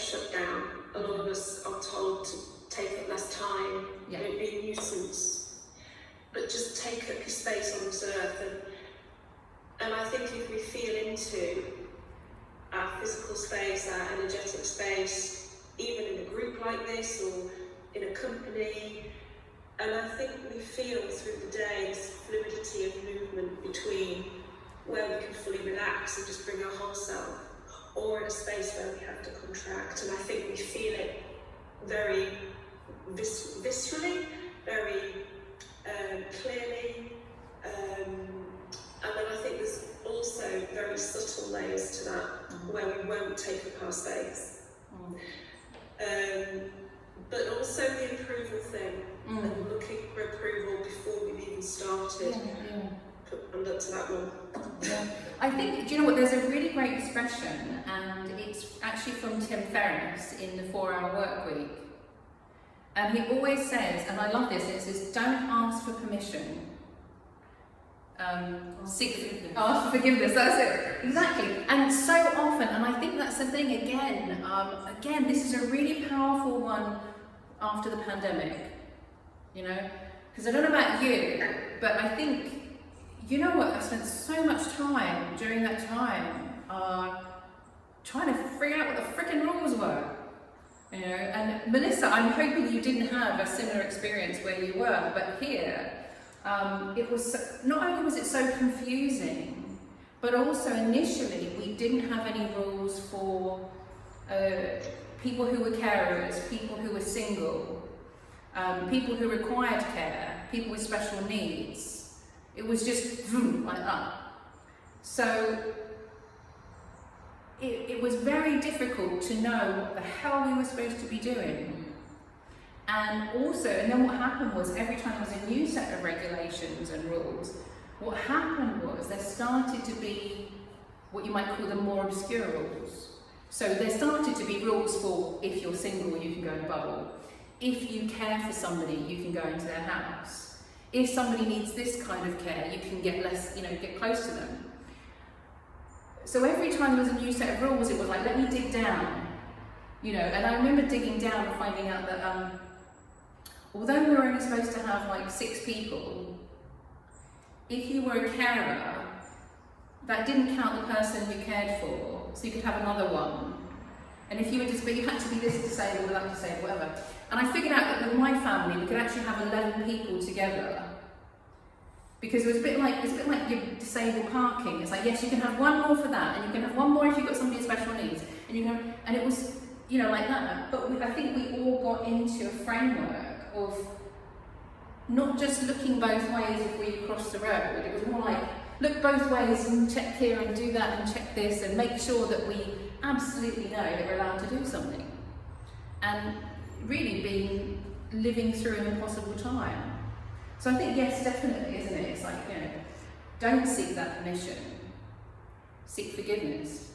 shut down. A lot of us are told to take up less time, don't be a nuisance, but just take up your space on this earth. And I think if we feel into our physical space, our energetic space, even in a group like this or in a company, and I think we feel through the day this fluidity of movement between where we can fully relax and just bring our whole self, or in a space where we have to contract. And I think we feel it very viscerally, very clearly. And then I think there's also very subtle layers to that, where we won't take up our space. But also the approval thing, and looking for approval before we've even started. Put up to that one. I think, do you know what, there's a really great expression, and it's actually from Tim Ferriss in the 4-Hour Work Week. And he always says, and I love this, it says, don't ask for permission. Ask for forgiveness, that's it. Exactly. And so often, and I think that's the thing again, this is a really powerful one after the pandemic, you know, because I don't know about you, but I think, you know what, I spent so much time during that time trying to figure out what the frickin' rules were, you know. And Melissa, I'm hoping you didn't have a similar experience where you were, but here, it was, not only was it so confusing, but also initially we didn't have any rules for people who were carers, people who were single, people who required care, people with special needs. It was just like that. So it was very difficult to know what the hell we were supposed to be doing. And also, and then what happened was, every time there was a new set of regulations and rules, what happened was there started to be what you might call the more obscure rules. So there started to be rules for, if you're single, you can go in a bubble. If you care for somebody, you can go into their house. If somebody needs this kind of care, you can get less, get close to them. So every time there was a new set of rules, it was like, let me dig down, and I remember digging down and finding out that although we were only supposed to have like 6 people, if you were a carer, that didn't count the person you cared for, so you could have another one. And if you were but you had to be this disabled, that disabled, whatever. And I figured out that with my family, we could actually have 11 people together. Because it was a bit like your disabled parking. It's like, yes, you can have one more for that, and you can have one more if you've got somebody with special needs. And it was, like that. But I think we all got into a framework of not just looking both ways if we cross the road. It was more like, look both ways and check here and do that and check this, and make sure that we absolutely know that we're allowed to do something. And really living through an impossible time. So I think, yes, definitely, isn't it? It's like, don't seek that permission, seek forgiveness.